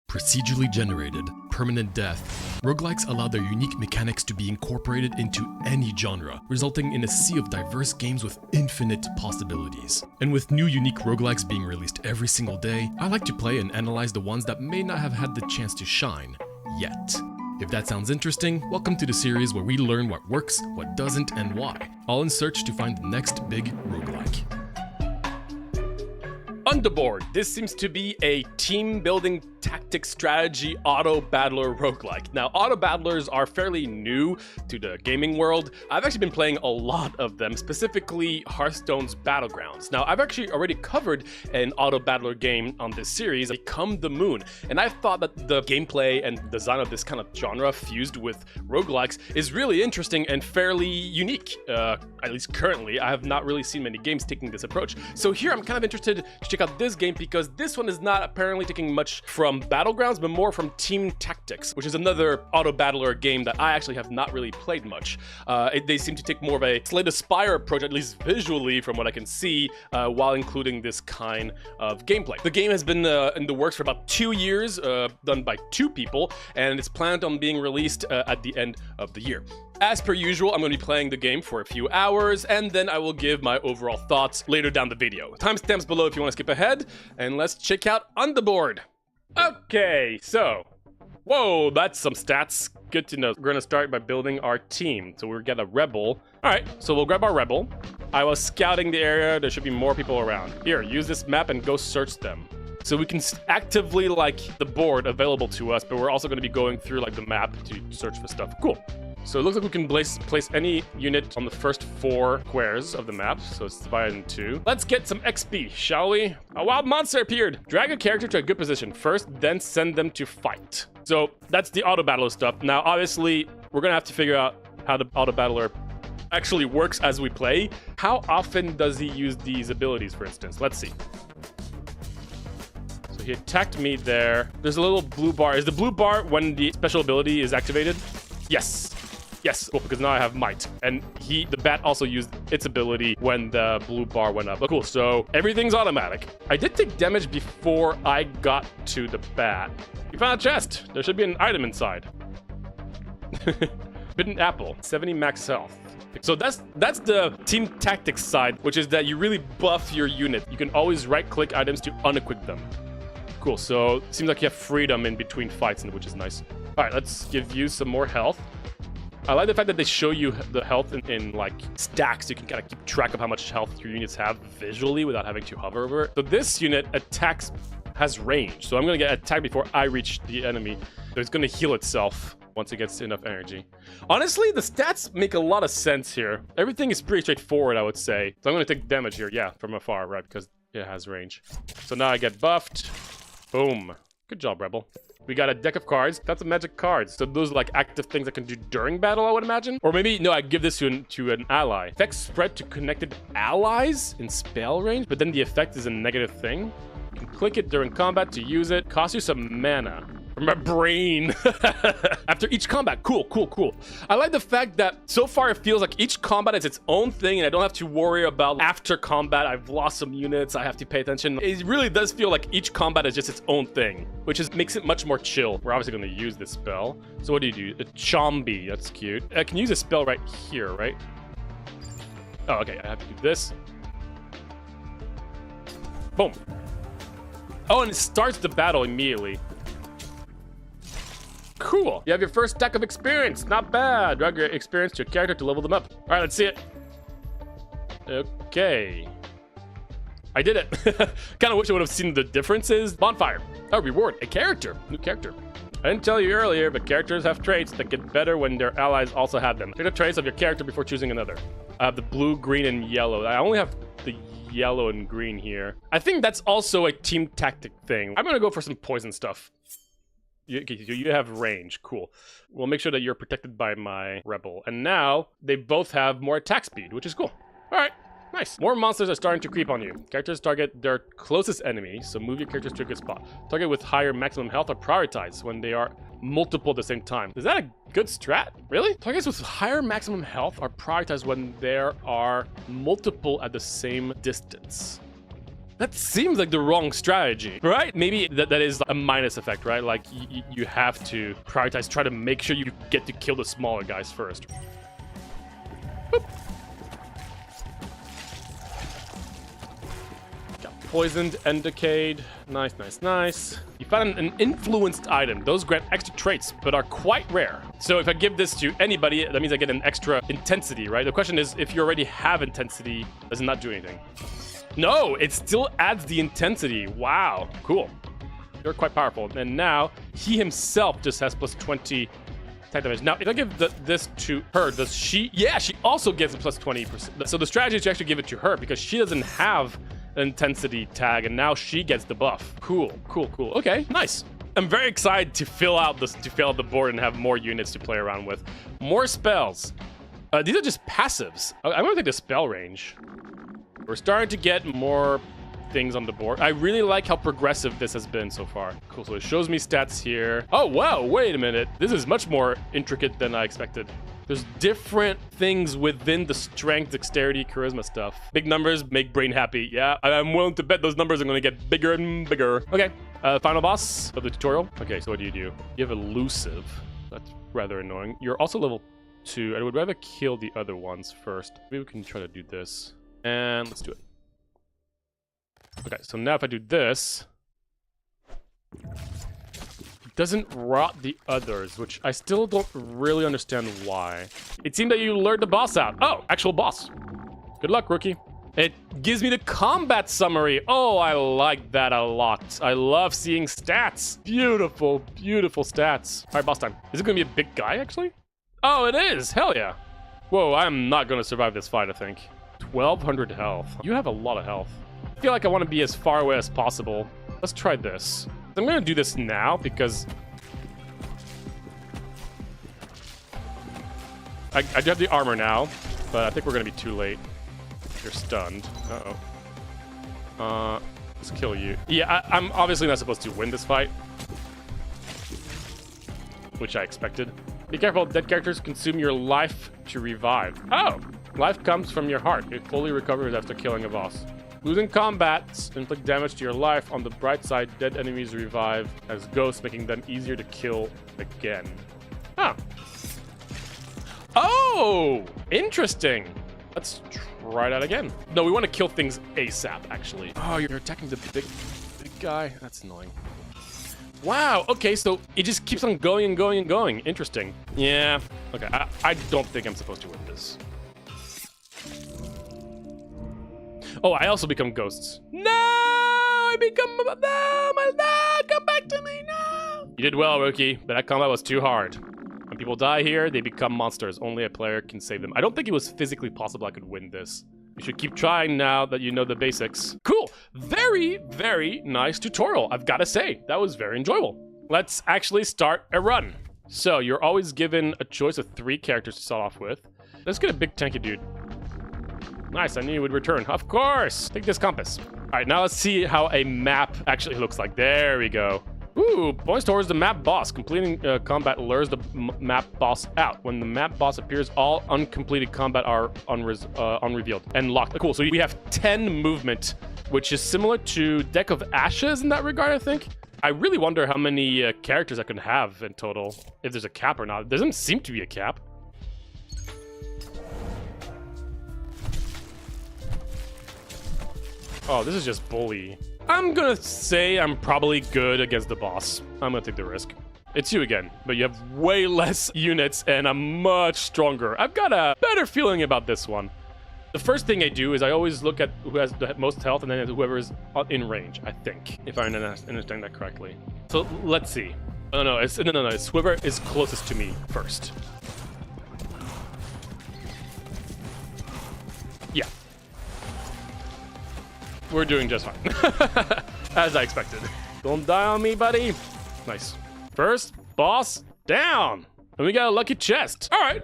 Procedurally generated, permanent death, roguelikes allow their unique mechanics to be incorporated into any genre, resulting in a sea of diverse games with infinite possibilities. And with new unique roguelikes being released every single day, I like to play and analyze the ones that may not have had the chance to shine yet. If that sounds interesting, welcome to the series where we learn what works, what doesn't, and why, all in search to find the next big roguelike. Underboard. This seems to be a team-building tactic strategy auto-battler roguelike. Now, auto-battlers are fairly new to the gaming world. I've actually been playing a lot of them, specifically Hearthstone's Battlegrounds. Now, I've actually already covered an auto-battler game on this series, Become the Moon, and I thought that the gameplay and design of this kind of genre fused with roguelikes is really interesting and fairly unique. At least currently, I have not really seen many games taking this approach. So here I'm kind of interested to check out this game because this one is not apparently taking much from Battlegrounds, but more from Team Tactics, which is another auto-battler game that I actually have not really played much. They seem to take more of a Slay the Spire approach, at least visually from what I can see, while including this kind of gameplay. The game has been in the works for about 2 years, done by 2 people, and it's planned on being released at the end of the year. As per usual, I'm going to be playing the game for a few hours, and then I will give my overall thoughts later down the video. Timestamps below if you want to skip ahead, and let's check out Underboard. Okay, so, whoa, that's some stats. Good to know. We're going to start by building our team. So we'll get a rebel. All right, so we'll grab our rebel. I was scouting the area. There should be more people around. Here, use this map and go search them. So we can actively like the board available to us, but we're also going to be going through like the map to search for stuff. Cool. So it looks like we can place any unit on the first 4 squares of the map. So it's divided in 2. Let's get some XP, shall we? A wild monster appeared. Drag a character to a good position first, then send them to fight. So that's the auto-battler stuff. Now, obviously, we're going to have to figure out how the auto-battler actually works as we play. How often does he use these abilities, for instance? Let's see. So he attacked me there. There's a little blue bar. Is the blue bar when the special ability is activated? Yes. Yes, well, because now I have might. And the bat also used its ability when the blue bar went up. Oh, cool, so everything's automatic. I did take damage before I got to the bat. You found a chest. There should be an item inside. Bitten apple, 70 max health. So that's the team tactics side, which is that you really buff your unit. You can always right-click items to unequip them. Cool, so it seems like you have freedom in between fights, which is nice. All right, let's give you some more health. I like the fact that they show you the health in like stacks. You can kind of keep track of how much health your units have visually without having to hover over it. So this unit has range. So I'm going to get attacked before I reach the enemy. So it's going to heal itself once it gets enough energy. Honestly, the stats make a lot of sense here. Everything is pretty straightforward, I would say. So I'm going to take damage here. Yeah, from afar, right? Because it has range. So now I get buffed. Boom. Good job, Rebel. We got a deck of cards. That's a magic cards. So those are like active things I can do during battle, I would imagine. Or maybe, no, I give this to an ally. Effects spread to connected allies in spell range, but then the effect is a negative thing. You can click it during combat to use it. Costs you some mana. From my brain. After each combat. Cool, cool, cool. I like the fact that so far it feels like each combat is its own thing and I don't have to worry about after combat, I've lost some units, I have to pay attention. It really does feel like each combat is just its own thing, which makes it much more chill. We're obviously going to use this spell. So what do you do? A Chombi. That's cute. I can use a spell right here, right? Oh, okay. I have to do this. Boom. Oh, and it starts the battle immediately. Cool. You have your first stack of experience. Not bad. Drag your experience to your character to level them up. All right, let's see it. Okay. I did it. Kind of wish I would have seen the differences. Bonfire. Oh, reward. A character. New character. I didn't tell you earlier, but characters have traits that get better when their allies also have them. Pick the traits of your character before choosing another. I have the blue, green, and yellow. I only have the yellow and green here. I think that's also a team tactic thing. I'm going to go for some poison stuff. You have range. Cool. We'll make sure that you're protected by my rebel. And now they both have more attack speed, which is cool. All right. Nice. More monsters are starting to creep on you. Characters target their closest enemy, so move your characters to a good spot. Target with higher maximum health are prioritized when they are multiple at the same time. Is that a good strat? Really? Targets with higher maximum health are prioritized when there are multiple at the same distance. That seems like the wrong strategy, right? Maybe that is a minus effect, right? Like you have to prioritize, try to make sure you get to kill the smaller guys first. Boop. Got poisoned and decayed. Nice, nice, nice. You found an influenced item. Those grant extra traits, but are quite rare. So if I give this to anybody, that means I get an extra intensity, right? The question is, if you already have intensity, does it not do anything? No, it still adds the intensity. Wow, cool. You're quite powerful. And now, he himself just has plus 20 attack damage. Now, if I give this to her, does she... Yeah, she also gets a plus 20%. So the strategy is to actually give it to her because she doesn't have an intensity tag, and now she gets the buff. Cool, cool, cool. Okay, nice. I'm very excited to fill out the board and have more units to play around with. More spells. These are just passives. I'm gonna take the spell range. We're starting to get more things on the board. I really like how progressive this has been so far. Cool, so it shows me stats here. Oh, wow, wait a minute. This is much more intricate than I expected. There's different things within the strength, dexterity, charisma stuff. Big numbers make brain happy. Yeah, I'm willing to bet those numbers are going to get bigger and bigger. Okay, final boss of the tutorial. Okay, so what do? You have elusive. That's rather annoying. You're also level 2. I would rather kill the other ones first. Maybe we can try to do this. And let's do it. Okay, so now if I do this, it doesn't rot the others, which I still don't really understand why. It seemed that you lured the boss out. Oh, actual boss. Good luck, rookie. It gives me the combat summary. Oh, I like that a lot. I love seeing stats. Beautiful, beautiful stats. All right, boss time. Is it gonna be a big guy, actually? Oh, it is. Hell yeah. Whoa, I'm not gonna survive this fight, I think. 1,200 health. You have a lot of health. I feel like I want to be as far away as possible. Let's try this. I'm going to do this now because I do have the armor now, but I think we're going to be too late. You're stunned. Uh-oh. Let's kill you. Yeah, I'm obviously not supposed to win this fight, which I expected. Be careful, dead characters consume your life to revive. Oh! Life comes from your heart. It fully recovers after killing a boss. Losing combats inflict damage to your life. On the bright side, dead enemies revive as ghosts, making them easier to kill again. Huh. Oh! Interesting. Let's try that again. No, we want to kill things ASAP, actually. Oh, you're attacking the big guy? That's annoying. Wow, okay, so it just keeps on going and going and going. Interesting. Yeah, okay, I don't think I'm supposed to win this. Oh, I also become ghosts. No! I become... No! Come back to me, no! You did well, rookie, but that combat was too hard. When people die here, they become monsters. Only a player can save them. I don't think it was physically possible I could win this. You should keep trying now that you know the basics. Cool! Very, very nice tutorial, I've got to say. That was very enjoyable. Let's actually start a run. So, you're always given a choice of 3 characters to start off with. Let's get a big tanky dude. Nice, I knew you would return. Of course! Take this compass. Alright, now let's see how a map actually looks like. There we go. Ooh, points towards the map boss. Completing combat lures the map boss out. When the map boss appears, all uncompleted combat are unrevealed and locked. Cool, so we have 10 movement, which is similar to Deck of Ashes in that regard, I think. I really wonder how many characters I can have in total, if there's a cap or not. There doesn't seem to be a cap. Oh, this is just bully. I'm gonna say I'm probably good against the boss. I'm gonna take the risk. It's you again, but you have way less units and I'm much stronger. I've got a better feeling about this one. The first thing I do is I always look at who has the most health and then whoever is in range, I think, if I understand that correctly. So let's see. No, it's whoever is closest to me first. Yeah. We're doing just fine. As I expected. Don't die on me, buddy. Nice. First boss down. And we got a lucky chest. All right.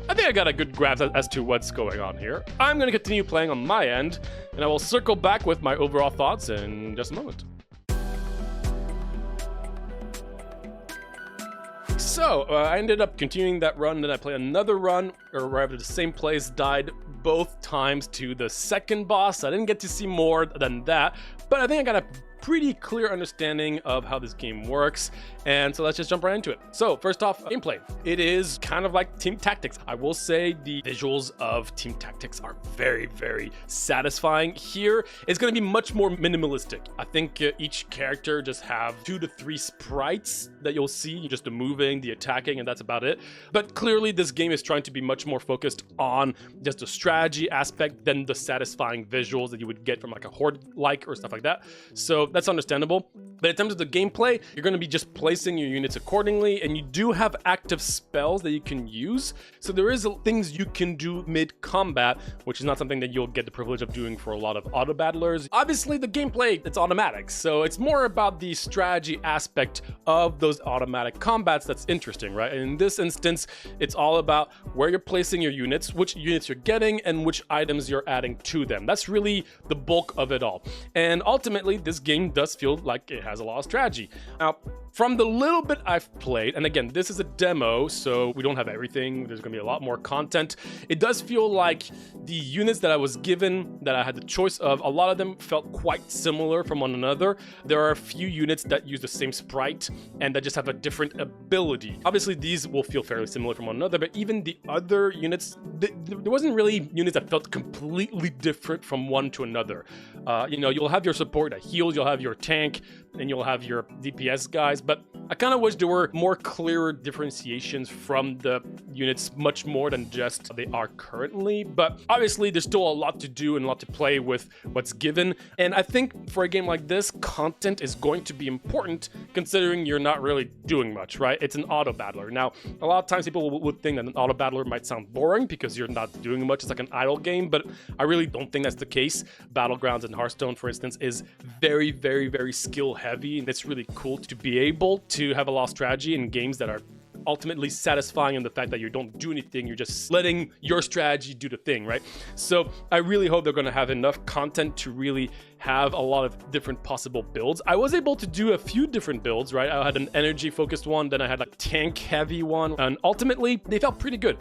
I think I got a good grasp as to what's going on here. I'm going to continue playing on my end, and I will circle back with my overall thoughts in just a moment. So, I ended up continuing that run, then I played another run, arrived at the same place, died both times to the second boss. I didn't get to see more than that, but I think I got a pretty clear understanding of how this game works, and so let's just jump right into it. So first off, gameplay. It is kind of like Team Tactics. I will say the visuals of Team Tactics are very, very satisfying. Here, it's going to be much more minimalistic. I think each character just have 2 to 3 sprites that you'll see, just the moving, the attacking, and that's about it. But clearly, this game is trying to be much more focused on just the strategy aspect than the satisfying visuals that you would get from like a Horde-like or stuff like that. So that's understandable. But in terms of the gameplay, you're going to be just placing your units accordingly, and you do have active spells that you can use. So there is things you can do mid-combat, which is not something that you'll get the privilege of doing for a lot of auto battlers. Obviously, the gameplay, it's automatic, so it's more about the strategy aspect of those automatic combats that's interesting, right? And in this instance, it's all about where you're placing your units, which units you're getting, and which items you're adding to them. That's really the bulk of it all. And ultimately, this game does feel like it has a lot of strategy. Now, from the little bit I've played, and again, this is a demo, so we don't have everything. There's gonna be a lot more content. It does feel like the units that I was given, that I had the choice of, a lot of them felt quite similar from one another. There are a few units that use the same sprite and that just have a different ability. Obviously, these will feel fairly similar from one another, but even the other units, there wasn't really units that felt completely different from one to another. You know, you'll have your support that heals, you'll have your tank, and you'll have your DPS guys, but I kind of wish there were more clearer differentiations from the units, much more than just they are currently. But obviously, there's still a lot to do and a lot to play with what's given. And I think for a game like this, content is going to be important considering you're not really doing much, right? It's an auto battler. Now, a lot of times people would think that an auto battler might sound boring because you're not doing much. It's like an idle game, but I really don't think that's the case. Battlegrounds in Hearthstone, for instance, is very, very, very skill heavy, and it's really cool to be able to have a lot of strategy in games that are ultimately satisfying in the fact that you don't do anything, you're just letting your strategy do the thing, right? So I really hope they're going to have enough content to really have a lot of different possible builds. I was able to do a few different builds, right? I had an energy focused one, then I had a tank heavy one, and ultimately they felt pretty good.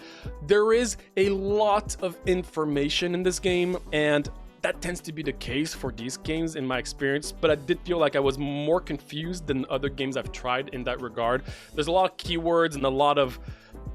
There is a lot of information in this game, and that tends to be the case for these games in my experience, but I did feel like I was more confused than other games I've tried in that regard. There's a lot of keywords and a lot of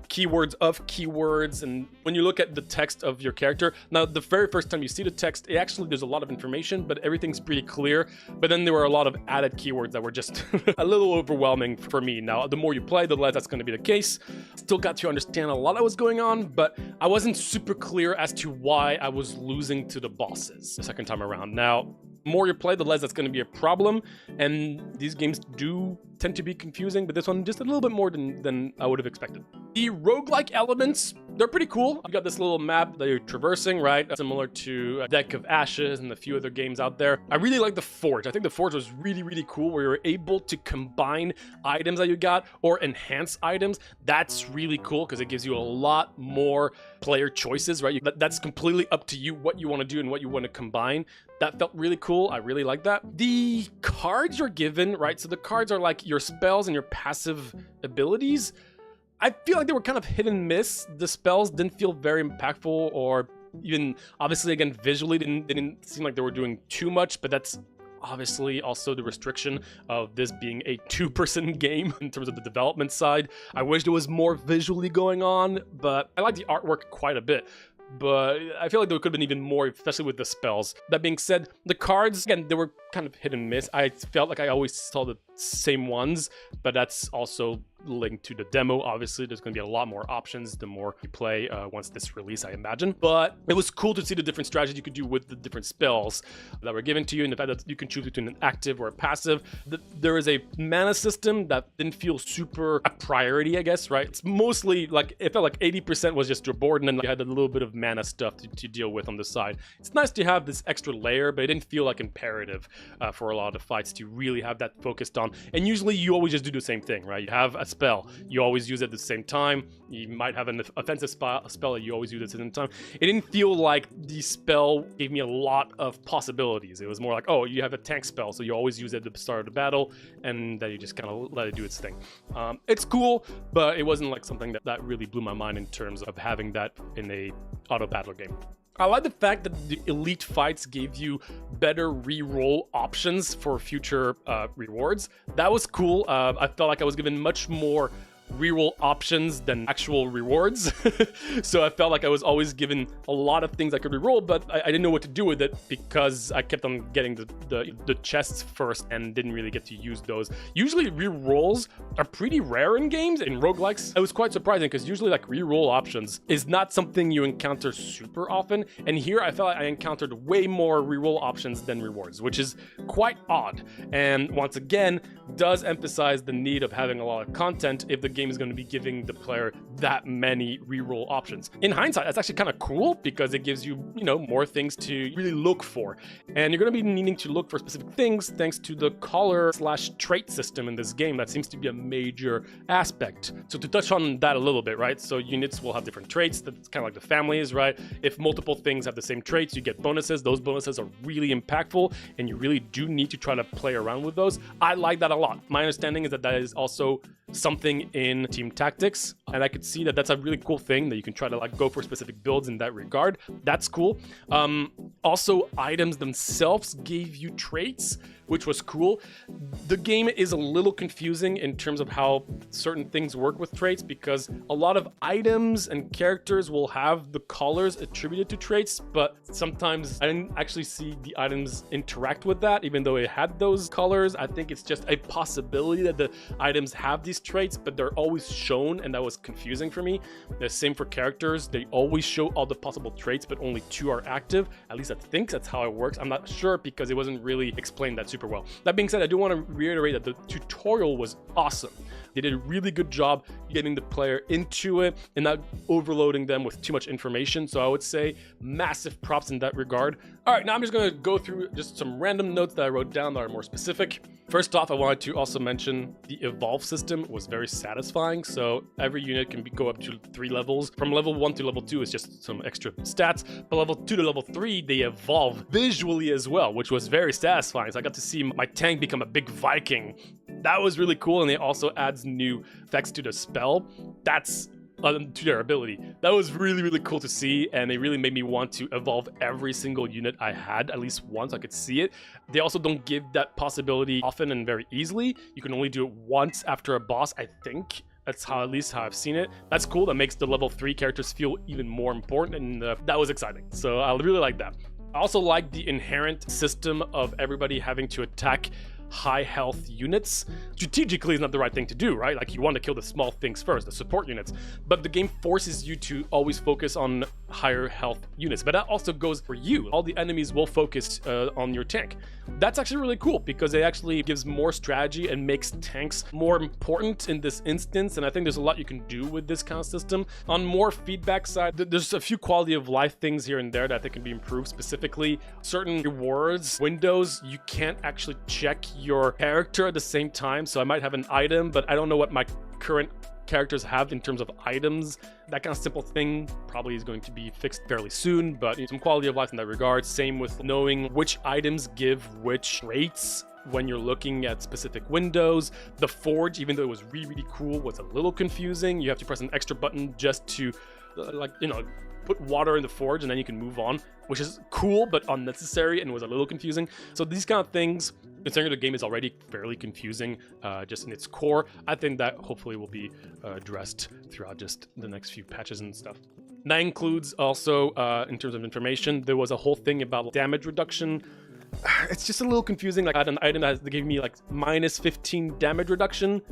keywords, and when you look at the text of your character, now the very first time you see the text, there's a lot of information, but everything's pretty clear. But then there were a lot of added keywords that were just a little overwhelming for me. Now, the more you play, the less that's going to be the case. Still got to understand a lot that was going on, but I wasn't super clear as to why I was losing to the bosses the second time around. Now, the more you play, the less that's going to be a problem, and these games do tend to be confusing, but this one just a little bit more than I would have expected. The roguelike elements, they're pretty cool. You got this little map that you're traversing, right? Similar to a Deck of Ashes and a few other games out there. I really like the Forge. I think the Forge was really, really cool, where you're able to combine items that you got or enhance items. That's really cool because it gives you a lot more player choices, right? That's completely up to you what you want to do and what you want to combine. That felt really cool. I really like that. The cards you're given, right? So the cards are like your spells and your passive abilities. I feel like they were kind of hit and miss. The spells didn't feel very impactful, or even, obviously, again, visually, they didn't seem like they were doing too much, but that's obviously also the restriction of this being a two-person game in terms of the development side. I wish there was more visually going on, but I like the artwork quite a bit. But I feel like there could have been even more, especially with the spells. That being said, the cards, again, they were kind of hit and miss. I felt like I always saw the same ones, but that's also linked to the demo. Obviously, there's going to be a lot more options the more you play once this release, I imagine. But it was cool to see the different strategies you could do with the different spells that were given to you, and the fact that you can choose between an active or a passive. There is a mana system that didn't feel super a priority, I guess, right? It's mostly like, it felt like 80% was just your board, and then you had a little bit of mana stuff to deal with on the side. It's nice to have this extra layer, but it didn't feel like imperative for a lot of fights to really have that focused on. And usually you always just do the same thing, right? You have a spell, you always use it at the same time. You might have an offensive spell that you always use at the same time. It didn't feel like the spell gave me a lot of possibilities. It was more like, oh, you have a tank spell, so you always use it at the start of the battle, and then you just kind of let it do its thing. It's cool, but it wasn't like something that really blew my mind in terms of having that in a auto battler game. I like the fact that the elite fights gave you better reroll options for future rewards. That was cool. I felt like I was given much more reroll options than actual rewards. So I felt like I was always given a lot of things I could reroll, but I didn't know what to do with it because I kept on getting the chests first and didn't really get to use those. Usually rerolls are pretty rare in games. In roguelikes, it was quite surprising because usually like reroll options is not something you encounter super often. And here I felt like I encountered way more reroll options than rewards, which is quite odd. And once again, does emphasize the need of having a lot of content if the game is going to be giving the player that many reroll options. In hindsight, that's actually kind of cool because it gives you, more things to really look for. And you're going to be needing to look for specific things thanks to the color/trait system in this game. That seems to be a major aspect. So to touch on that a little bit, right? So units will have different traits. That's kind of like the families, right? If multiple things have the same traits, you get bonuses. Those bonuses are really impactful and you really do need to try to play around with those. I like that a lot. My understanding is that that is also something in team tactics, and I could see that that's a really cool thing that you can try to like go for specific builds in that regard. That's cool. Also, items themselves gave you traits, which was cool. The game is a little confusing in terms of how certain things work with traits because a lot of items and characters will have the colors attributed to traits, but sometimes I didn't actually see the items interact with that, even though it had those colors. I think it's just a possibility that the items have these traits, but they're always shown, and that was confusing for me. The same for characters. They always show all the possible traits, but only 2 are active. At least I think that's how it works. I'm not sure because it wasn't really explained that super well. That being said, I do want to reiterate that the tutorial was awesome. They did a really good job getting the player into it and not overloading them with too much information. So I would say massive props in that regard. All right, now I'm just going to go through just some random notes that I wrote down that are more specific. First off, I wanted to also mention the evolve system was very satisfying. So every unit can go up to 3 levels. From level 1 to level 2 is just some extra stats. But level 2 to level 3, they evolve visually as well, which was very satisfying. So I got to see my tank become a big Viking. That was really cool, and it also adds new effects to the spell. That's to their ability. That was really, really cool to see, and it really made me want to evolve every single unit I had, at least once I could see it. They also don't give that possibility often and very easily. You can only do it once after a boss, I think. That's how, at least how I've seen it. That's cool. That makes the level 3 characters feel even more important, and that was exciting. So I really like that. I also like the inherent system of everybody having to attack high health units. Strategically is not the right thing to do, right? Like you want to kill the small things first, the support units, but the game forces you to always focus on higher health units. But that also goes for you. All the enemies will focus on your tank. That's actually really cool because it actually gives more strategy and makes tanks more important in this instance. And I think there's a lot you can do with this kind of system. On more feedback side, there's a few quality of life things here and there that I think can be improved. Specifically, certain rewards windows, you can't actually check your character at the same time. So I might have an item, but I don't know what my current characters have in terms of items. That kind of simple thing probably is going to be fixed fairly soon, but some quality of life in that regard. Same with knowing which items give which traits when you're looking at specific windows. The forge, even though it was really, really cool, was a little confusing. You have to press an extra button just to put water in the forge and then you can move on, which is cool but unnecessary and was a little confusing. So these kind of things, considering the game is already fairly confusing just in its core, I think that hopefully will be addressed throughout just the next few patches and stuff. That includes also, in terms of information, there was a whole thing about damage reduction. It's just a little confusing. Like I had an item that gave me like minus 15 damage reduction.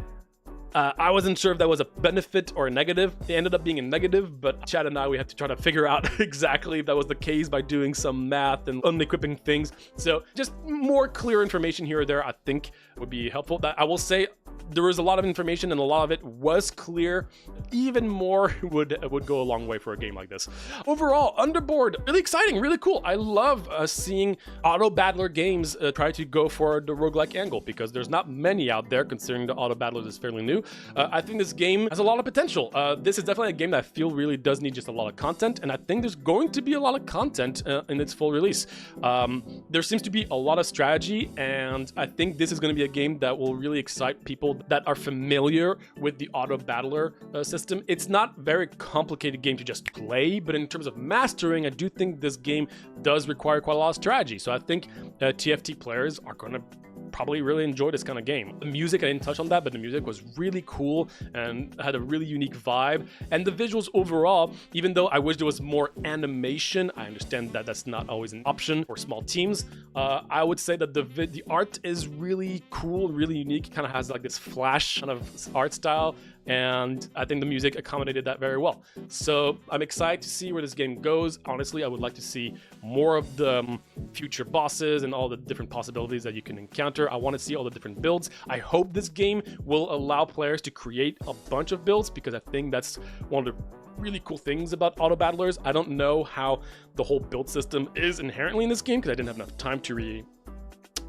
I wasn't sure if that was a benefit or a negative. It ended up being a negative, but Chad and I, we had to try to figure out exactly if that was the case by doing some math and unequipping things. So just more clear information here or there, I think would be helpful. I will say there was a lot of information and a lot of it was clear. Even more would go a long way for a game like this. Overall, Underboard, really exciting, really cool. I love seeing Autobattler games try to go for the roguelike angle because there's not many out there considering the Autobattler is fairly new. I think this game has a lot of potential. This is definitely a game that I feel really does need just a lot of content, and I think there's going to be a lot of content in its full release. There seems to be a lot of strategy, and I think this is going to be a game that will really excite people people that are familiar with the Auto Battler system, it's not a very complicated game to just play, but in terms of mastering, I do think this game does require quite a lot of strategy. So I think TFT players are going to probably really enjoy this kind of game. The music, I didn't touch on that, but the music was really cool and had a really unique vibe. And the visuals overall, even though I wish there was more animation, I understand that that's not always an option for small teams. I would say that the art is really cool, really unique. It kind of has like this flash kind of art style, and I think the music accommodated that very well. So I'm excited to see where this game goes. Honestly, I would like to see more of the future bosses and all the different possibilities that you can encounter. I want to see all the different builds. I hope this game will allow players to create a bunch of builds, because I think that's one of the really cool things about Auto Battlers. I don't know how the whole build system is inherently in this game, because I didn't have enough time to really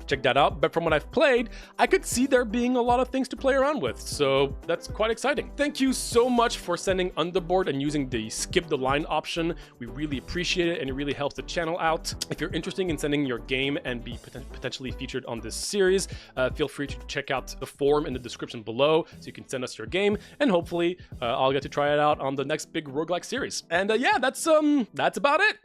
check that out, but from what I've played, I could see there being a lot of things to play around with, so that's quite exciting. Thank you so much for sending Underboard and using the skip the line option. We really appreciate it, and it really helps the channel out. If you're interested in sending your game and be potentially featured on this series, feel free to check out the form in the description below so you can send us your game, and hopefully I'll get to try it out on the next big roguelike series. And yeah, that's about it.